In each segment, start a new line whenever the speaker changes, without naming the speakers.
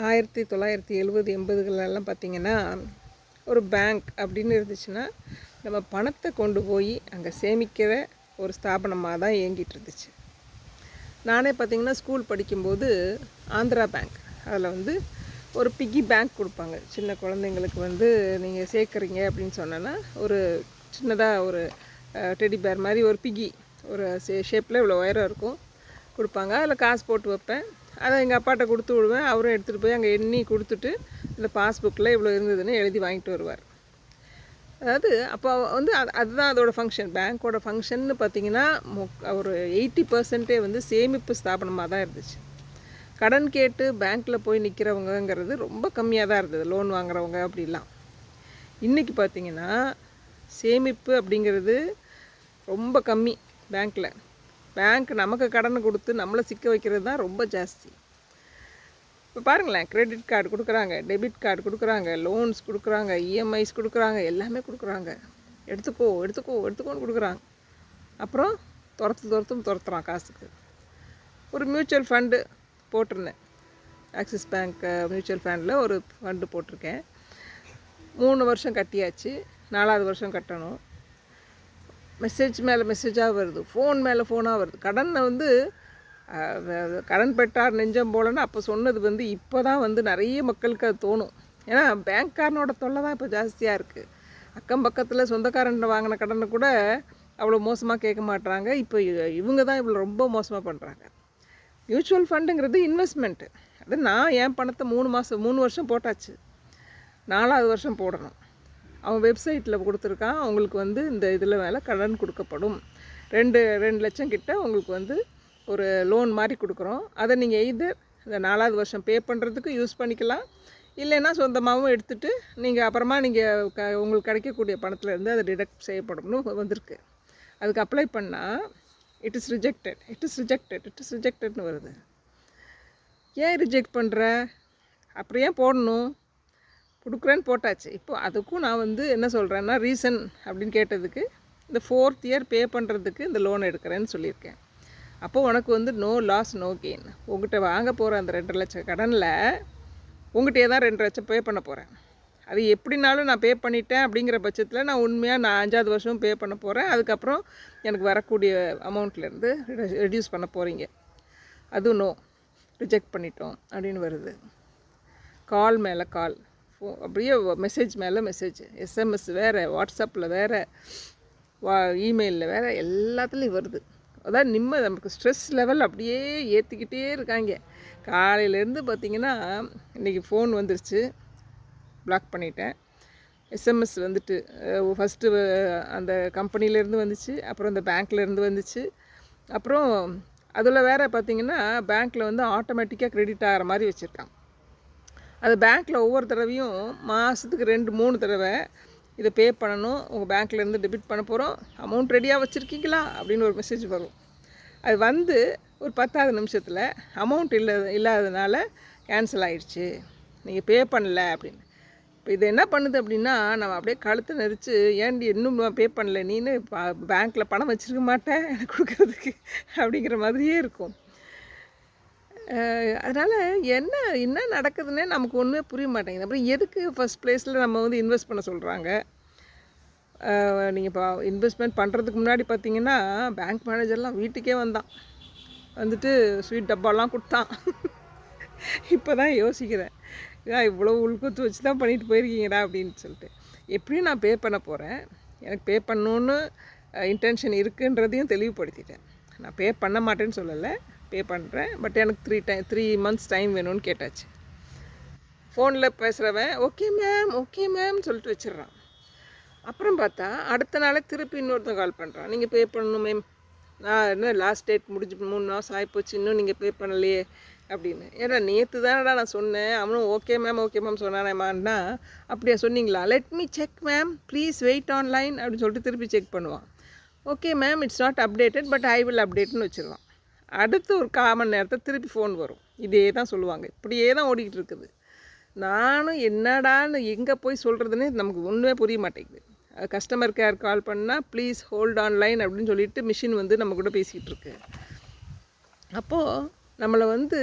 1970, 80களெல்லாம் பார்த்திங்கன்னா, ஒரு பேங்க் அப்படின்னு இருந்துச்சுன்னா, நம்ம பணத்தை கொண்டு போய் அங்கே சேமிக்கிற ஒரு ஸ்தாபனமாக தான் இயங்கிட்டு இருந்துச்சு. நானே பார்த்திங்கன்னா ஸ்கூல் படிக்கும்போது ஆந்திரா பேங்க் அதில் வந்து ஒரு பிக்கி பேங்க் கொடுப்பாங்க. சின்ன குழந்தைங்களுக்கு வந்து நீங்கள் சேர்க்குறீங்க அப்படின்னு சொன்னோன்னா, ஒரு சின்னதாக ஒரு டெடி பேர் மாதிரி ஒரு பிக்கி ஒரு ஷேப்பில் இவ்வளோ உயரம் இருக்கும் கொடுப்பாங்க. அதில் காசு போட்டு வைப்பேன். அதை எங்கள் அப்பாட்ட கொடுத்து விடுவேன். அவரும் எடுத்துகிட்டு போய் அங்கே எண்ணி கொடுத்துட்டு இந்த பாஸ்புக்கில் இவ்வளோ இருந்ததுன்னு எழுதி வாங்கிட்டு வருவார். அதாவது அப்போ வந்து அதுதான் அதோடய ஃபங்க்ஷன். பேங்க்கோட ஃபங்க்ஷன்னு பார்த்திங்கன்னா ஒரு 80% வந்து சேமிப்பு ஸ்தாபனமாக தான் இருந்துச்சு. கடன் கேட்டு பேங்க்கில் போய் நிற்கிறவங்கங்கிறது ரொம்ப கம்மியாக தான் இருந்தது, லோன் வாங்குறவங்க அப்படிலாம். இன்றைக்கி பார்த்திங்கன்னா சேமிப்பு அப்படிங்கிறது ரொம்ப கம்மி. பேங்க் நமக்கு கடனை கொடுத்து நம்மளை சிக்க வைக்கிறது தான் ரொம்ப ஜாஸ்தி. இப்போ பாருங்களேன், கிரெடிட் கார்டு கொடுக்குறாங்க, டெபிட் கார்டு கொடுக்குறாங்க, லோன்ஸ் கொடுக்குறாங்க, இஎம்ஐஸ் கொடுக்குறாங்க, எல்லாமே கொடுக்குறாங்க. எடுத்துக்கோன்னு கொடுக்குறாங்க. அப்புறம் துரத்துறான் காசுக்கு. ஒரு மியூச்சுவல் ஃபண்டு போட்டிருந்தேன். ஆக்சிஸ் பேங்க் மியூச்சுவல் ஃபண்டில் ஒரு ஃபண்டு போட்டிருக்கேன். 3 வருஷம் கட்டியாச்சு. 4வது வருஷம் கட்டணும். மெசேஜ் மேலே மெசேஜாக வருது, ஃபோன் மேலே ஃபோனாக வருது. கடனை வந்து கடன் பெற்றார் நெஞ்சம் போலன்னு அப்போ சொன்னது வந்து இப்போ தான் வந்து நிறைய மக்களுக்கு அது தோணும். ஏன்னா பேங்க்காரனோட தொல்லை தான் இப்போ ஜாஸ்தியாக இருக்குது. அக்கம் பக்கத்தில் சொந்தக்காரன் வாங்கின கடனை கூட அவ்வளோ மோசமாக கேட்க மாட்டுறாங்க. இப்போ இவங்க தான் இவ்வளோ ரொம்ப மோசமாக பண்ணுறாங்க. மியூச்சுவல் ஃபண்டுங்கிறது இன்வெஸ்ட்மெண்ட்டு. அது நான் என் பணத்தை 3 வருஷம் போட்டாச்சு. 4வது வருஷம் போடணும். அவன் வெப்சைட்டில் கொடுத்துருக்கான், அவங்களுக்கு வந்து இந்த இதில் மேலே கடன் கொடுக்கப்படும். 2 லட்சம் கிட்ட உங்களுக்கு வந்து ஒரு லோன் மாதிரி கொடுக்குறோம். அதை நீங்கள் எய்தர் இந்த 4வது வருஷம் பே பண்ணுறதுக்கு யூஸ் பண்ணிக்கலாம், இல்லைன்னா சொந்தமாகவும் எடுத்துகிட்டு நீங்கள் அப்புறமா நீங்கள் உங்களுக்கு கிடைக்கக்கூடிய பணத்துலேருந்து அதை டிடக்ட் செய்யப்படும்னு வந்திருக்கு. அதுக்கு அப்ளை பண்ணால் இட் இஸ் ரிஜெக்டட்னு வருது. ஏன் ரிஜெக்ட் பண்ணுற? அப்புறம் ஏன் போடணும்? கொடுக்குறேன்னு போட்டாச்சு. இப்போ அதுக்கும் நான் வந்து என்ன சொல்கிறேன்னா, ரீசன் அப்படின்னு கேட்டதுக்கு இந்த 4th இயர் பே பண்ணுறதுக்கு இந்த லோன் எடுக்கிறேன்னு சொல்லியிருக்கேன். அப்போ உனக்கு வந்து நோ லாஸ் நோ கெயின். உங்கள்கிட்ட வாங்க போகிற அந்த 2 லட்சம் கடனில் உங்கள்கிட்டே தான் 2 லட்சம் பே பண்ண போகிறேன். அது எப்படினாலும் நான் பே பண்ணிட்டேன் அப்படிங்கிற பட்சத்தில் நான் உண்மையாக 5வது வருஷம் பே பண்ண போகிறேன். அதுக்கப்புறம் எனக்கு வரக்கூடிய அமௌண்ட்லேருந்து ரெடியூஸ் பண்ண போகிறீங்க. அதுவும் நோ, ரிஜெக்ட் பண்ணிட்டோம் அப்படின்னு வருது. கால் மேலே கால், அப்படியே மெசேஜ் மேலே மெசேஜ், எஸ்எம்எஸ் வேறு, வாட்ஸ்அப்பில் வேறு, இமெயிலில் வேறு, எல்லாத்துலேயும் வருது. அதான் நமக்கு ஸ்ட்ரெஸ் லெவல் அப்படியே ஏற்றிக்கிட்டே இருக்காங்க. காலையிலேருந்து பார்த்திங்கன்னா இன்றைக்கி ஃபோன் வந்துருச்சு, பிளாக் பண்ணிட்டேன். எஸ்எம்எஸ் வந்துட்டு ஃபஸ்ட்டு அந்த கம்பெனிலேருந்து வந்துச்சு, அப்புறம் இந்த பேங்க்லேருந்து வந்துச்சு. அப்புறம் அதில் வேறு பார்த்திங்கன்னா பேங்க்கில் வந்து ஆட்டோமேட்டிக்காக க்ரெடிட் ஆகிற மாதிரி வச்சுருக்கான். அது பேங்க்கில் ஒவ்வொரு தடவையும் மாதத்துக்கு 2-3 தடவை இதை பே பண்ணணும், உங்கள் பேங்க்லேருந்து டெபிட் பண்ண போகிறோம், அமௌண்ட் ரெடியாக வச்சுருக்கீங்களா அப்படின்னு ஒரு மெசேஜ் வரும். அது வந்து ஒரு 10வது நிமிஷத்தில் அமௌண்ட் இல்லாததுனால கேன்சல் ஆகிடுச்சு, நீங்கள் பே பண்ணல அப்படின்னு. இப்போ இது என்ன பண்ணுது அப்படின்னா, நம்ம அப்படியே கழுத்தை நெரிச்சு, ஏன்டி இன்னும் பே பண்ணல, நீனு பேங்க்கில் பணம் வச்சுருக்க மாட்டேன் எனக்கு கொடுக்குறதுக்கு அப்படிங்கிற மாதிரியே இருக்கும். அதனால் என்ன நடக்குதுன்னே நமக்கு ஒன்றுமே புரிய மாட்டேங்குது. அப்புறம் எதுக்கு ஃபஸ்ட் ப்ளேஸில் நம்ம வந்து இன்வெஸ்ட் பண்ண சொல்கிறாங்க? நீங்கள் இப்போ இன்வெஸ்ட்மெண்ட் பண்ணுறதுக்கு முன்னாடி பார்த்தீங்கன்னா பேங்க் மேனேஜர்லாம் வீட்டுக்கே வந்துட்டு ஸ்வீட் டப்பாலாம் கொடுத்தான். இப்போ தான் யோசிக்கிறேன், இவ்வளோ உள்கொத்து வச்சு தான் பண்ணிட்டு போயிருக்கீங்கடா அப்படின்னு சொல்லிட்டு. எப்படியும் நான் பே பண்ண போகிறேன், எனக்கு பே பண்ணணுன்னு இன்டென்ஷன் இருக்குன்றதையும் தெளிவுபடுத்திட்டேன். நான் பே பண்ண மாட்டேன்னு சொல்லலை, பே பண்ணுறேன். பட் எனக்கு 3 மந்த்ஸ் டைம் வேணும்னு கேட்டாச்சு. ஃபோனில் பேசுகிறவன் ஓகே மேம் சொல்லிட்டு வச்சிடுறான். அப்புறம் பார்த்தா அடுத்த நாளே திருப்பி இன்னொருத்தன் கால் பண்ணுறான், நீங்கள் பே பண்ணணும் மேம், நான் என்ன லாஸ்ட் டேட் முடிஞ்சு 3 மாதம் ஆகிப்போச்சு, இன்னும் நீங்கள் பே பண்ணலையே அப்படின்னு. ஏன்னா நேற்று தானடா நான் சொன்னேன், அவனும் ஓகே மேம் சொன்னானேம்மான்னா, அப்படியா சொன்னீங்களா, let me check ma'am please wait online அப்படின்னு சொல்லிட்டு திருப்பி செக் பண்ணுவான். Okay ma'am it's not updated but I will அப்டேட்னு வச்சிடலாம். அடுத்து ஒரு 1/4 மணி நேரத்தில் திருப்பி ஃபோன் வரும், இதே தான் சொல்லுவாங்க. இப்படியே தான் ஓடிக்கிட்டு இருக்குது. நானும் என்னடான்னு எங்கே போய் சொல்கிறதுனே நமக்கு ஒன்றுமே புரிய மாட்டேங்குது. கஸ்டமர் கேர் கால் பண்ணால் ப்ளீஸ் ஹோல்ட் ஆன்லைன் அப்படின்னு சொல்லிட்டு மிஷின் வந்து நம்ம கூட பேசிகிட்டு இருக்கு. அப்போது நம்மளை வந்து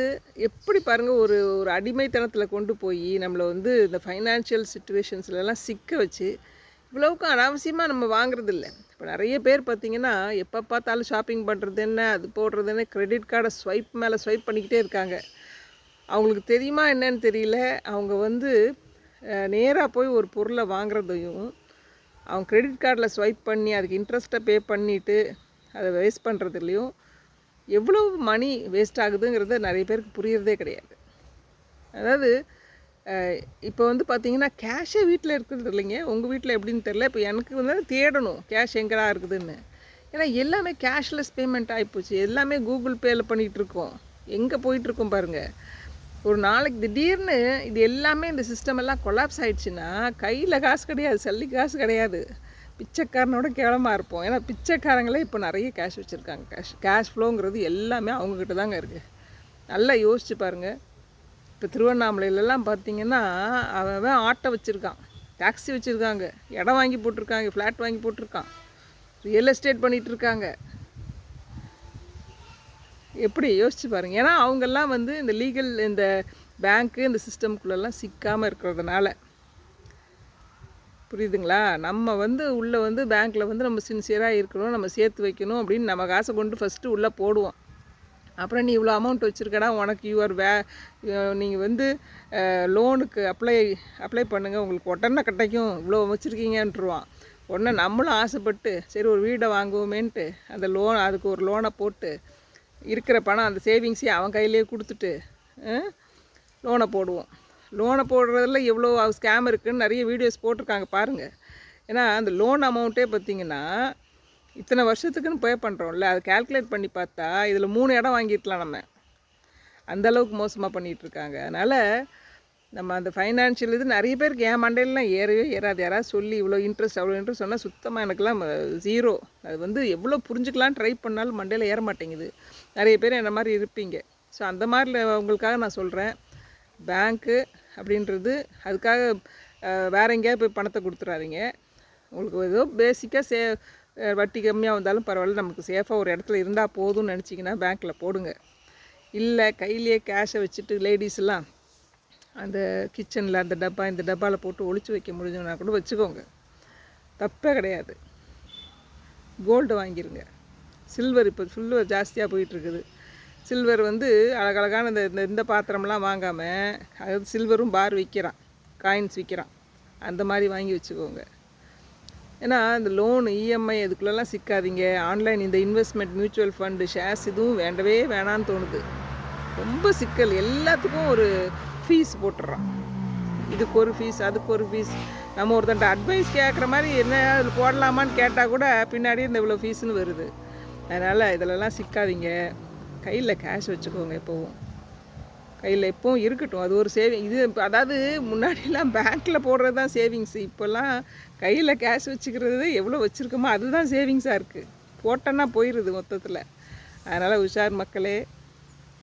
எப்படி பாருங்கள், ஒரு ஒரு அடிமைத்தனத்தில் கொண்டு போய் நம்மளை வந்து இந்த ஃபைனான்ஷியல் சுச்சுவேஷன்ஸ்லலாம் சிக்க வச்சு இவ்வளவுக்கும் அனாவசியமாக நம்ம வாங்குறது இல்லை. இப்போ நிறைய பேர் பார்த்திங்கன்னா எப்போ பார்த்தாலும் ஷாப்பிங் பண்ணுறது என்ன, அது போடுறது என்ன, கிரெடிட் கார்டை ஸ்வைப் மேலே ஸ்வைப் பண்ணிக்கிட்டே இருக்காங்க. அவங்களுக்கு தெரியுமா என்னன்னு தெரியல. அவங்க வந்து நேராக போய் ஒரு பொருளை வாங்குறதையும் அவங்க கிரெடிட் கார்டில் ஸ்வைப் பண்ணி அதுக்கு இன்ட்ரெஸ்ட்டை பே பண்ணிவிட்டு அதை வேஸ்ட் பண்ணுறதுலையும் எவ்வளோ மணி வேஸ்ட் ஆகுதுங்கிறத நிறைய பேருக்கு புரியறதே கிடையாது. அதாவது இப்போ வந்து பார்த்திங்கன்னா கேஷே வீட்டில் இருக்கிறது இல்லைங்க. உங்கள் வீட்டில் எப்படின்னு தெரில. இப்போ எனக்கு வந்து தேடணும் கேஷ் எங்கடா இருக்குதுன்னு. ஏன்னா எல்லாமே கேஷ்லெஸ் பேமெண்ட் ஆகிப்போச்சு. எல்லாமே கூகுள் பேயில் பண்ணிகிட்ருக்கோம். எங்கே போயிட்டுருக்கோம் பாருங்கள். ஒரு நாளைக்கு திடீர்னு இது எல்லாமே இந்த சிஸ்டம் எல்லாம் கொலாப்ஸ் ஆகிடுச்சுன்னா கையில் காசு கிடையாது, சல்லி காசு கிடையாது. பிச்சைக்காரனோட கேவலமாக இருப்போம். ஏன்னா பிச்சைக்காரங்களே இப்போ நிறைய கேஷ் வச்சுருக்காங்க. கேஷ் ஃப்ளோங்கிறது எல்லாமே அவங்கக்கிட்ட தாங்க இருக்குது. நல்லா யோசிச்சு பாருங்கள். இப்போ திருவண்ணாமலையிலலாம் பார்த்திங்கன்னா அவன் ஆட்டோ வச்சுருக்கான், டாக்ஸி வச்சுருக்காங்க, இடம் வாங்கி போட்டிருக்காங்க, ஃப்ளாட் வாங்கி போட்டிருக்கான், ரியல் எஸ்டேட் பண்ணிகிட்ருக்காங்க. எப்படி யோசிச்சு பாருங்கள். ஏன்னா அவங்கெல்லாம் வந்து இந்த லீகல் இந்த பேங்க்கு இந்த சிஸ்டம்குள்ளெல்லாம் சிக்காமல் இருக்கிறதுனால. புரியுதுங்களா? நம்ம வந்து உள்ளே வந்து பேங்க்கில் வந்து நம்ம சின்சியராக இருக்கணும், நம்ம சேர்த்து வைக்கணும் அப்படின்னு நம்ம காசை கொண்டு ஃபஸ்ட்டு உள்ளே போடுவோம். அப்புறம் நீ இவ்வளோ அமௌண்ட் வச்சுருக்கடா, உனக்கு நீங்கள் வந்து லோனுக்கு அப்ளை பண்ணுங்கள், உங்களுக்கு உடனே கிடைக்கும், இவ்வளோ வச்சுருக்கீங்கன்ட்டுருவான். உடனே நம்மளும் ஆசைப்பட்டு சரி ஒரு வீடை வாங்குவோமேன்ட்டு அந்த அதுக்கு ஒரு லோனை போட்டு இருக்கிற பணம் அந்த சேவிங்ஸையும் அவன் கையிலேயே கொடுத்துட்டு லோனை போடுவோம். லோனை போடுறதுல எவ்வளோ ஸ்கேம் இருக்குதுன்னு நிறைய வீடியோஸ் போட்டிருக்காங்க பாருங்கள். ஏன்னா அந்த லோன் அமௌண்ட்டே பார்த்திங்கன்னா இத்தனை வருஷத்துக்குன்னு பே பண்ணுறோம்ல, அதை கால்குலேட் பண்ணி பார்த்தா இதில் 3 இடம் வாங்கியிருக்கலாம் நம்ம. அந்தளவுக்கு மோசமாக பண்ணிகிட்ருக்காங்க. அதனால் நம்ம அந்த ஃபைனான்ஷியல் இது நிறைய பேருக்கு என் மண்டையிலலாம் ஏறவே ஏறாது. யாராவது சொல்லி இவ்வளோ இன்ட்ரெஸ்ட் அவ்வளோ இன்ட்ரெஸ்ட் சொன்னால் சுத்தமாக எனக்குலாம் 0. அது வந்து எவ்வளோ புரிஞ்சுக்கலான்னு ட்ரை பண்ணாலும் மண்டையில் ஏற மாட்டேங்குது. நிறைய பேர் என்ன மாதிரி இருப்பீங்க. ஸோ அந்த மாதிரி உங்களுக்காக நான் சொல்கிறேன், பேங்க்கு அப்படின்றது அதுக்காக வேறு எங்கேயாவது போய் பணத்தை கொடுத்துறாதீங்க. உங்களுக்கு ஏதோ பேசிக்காக வட்டி கம்மியாக வந்தாலும் பரவாயில்ல, நமக்கு சேஃபாக ஒரு இடத்துல இருந்தால் போதும்னு நினச்சிங்கன்னா பேங்க்கில் போடுங்க. இல்லை கையிலேயே கேஷை வச்சுட்டு லேடிஸ்லாம் அந்த கிச்சனில் அந்த டப்பா இந்த டப்பாவில் போட்டு ஒழிச்சு வைக்க முடிஞ்சோன்னா கூட வச்சுக்கோங்க, தப்பே கிடையாது. கோல்டு வாங்கிடுங்க. சில்வர் இப்போ சில்வர் ஜாஸ்தியாக போயிட்டுருக்குது. சில்வர் வந்து அழகழகான இந்த பாத்திரம்லாம் வாங்காமல் அதாவது சில்வரும் பார் விற்கிறான், காயின்ஸ் விற்கிறான், அந்த மாதிரி வாங்கி வச்சுக்கோங்க. ஏன்னா இந்த லோனு இஎம்ஐ இதுக்குள்ளெல்லாம் சிக்காதீங்க. ஆன்லைன் இந்த இன்வெஸ்ட்மெண்ட் மியூச்சுவல் ஃபண்டு ஷேர்ஸ் இதுவும் வேண்டவே வேணான்னு தோணுது. ரொம்ப சிக்கல். எல்லாத்துக்கும் ஒரு ஃபீஸ் போட்டுடுறான். இதுக்கு ஒரு ஃபீஸ், அதுக்கு ஒரு ஃபீஸ். நம்ம ஒருத்தன்ட்ட அட்வைஸ் கேட்குற மாதிரி என்ன அதில் போடலாமான்னு கேட்டால் கூட பின்னாடி இந்த இவ்வளோ ஃபீஸுன்னு வருது. அதனால் இதிலலாம் சிக்காதீங்க. கையில் கேஷ் வச்சுக்கோங்க. எப்போவும் கையில் எப்போவும் இருக்கட்டும். அது ஒரு சேவிங். இது அதாவது முன்னாடிலாம் பேங்க்கில் போடுறது தான் சேவிங்ஸு. இப்போல்லாம் கையில் கேஷ் வச்சுக்கிறது எவ்வளோ வச்சுருக்கோமோ அதுதான் சேவிங்ஸாக இருக்குது. போட்டோன்னா போயிடுது மொத்தத்தில். அதனால் உஷார் மக்களே.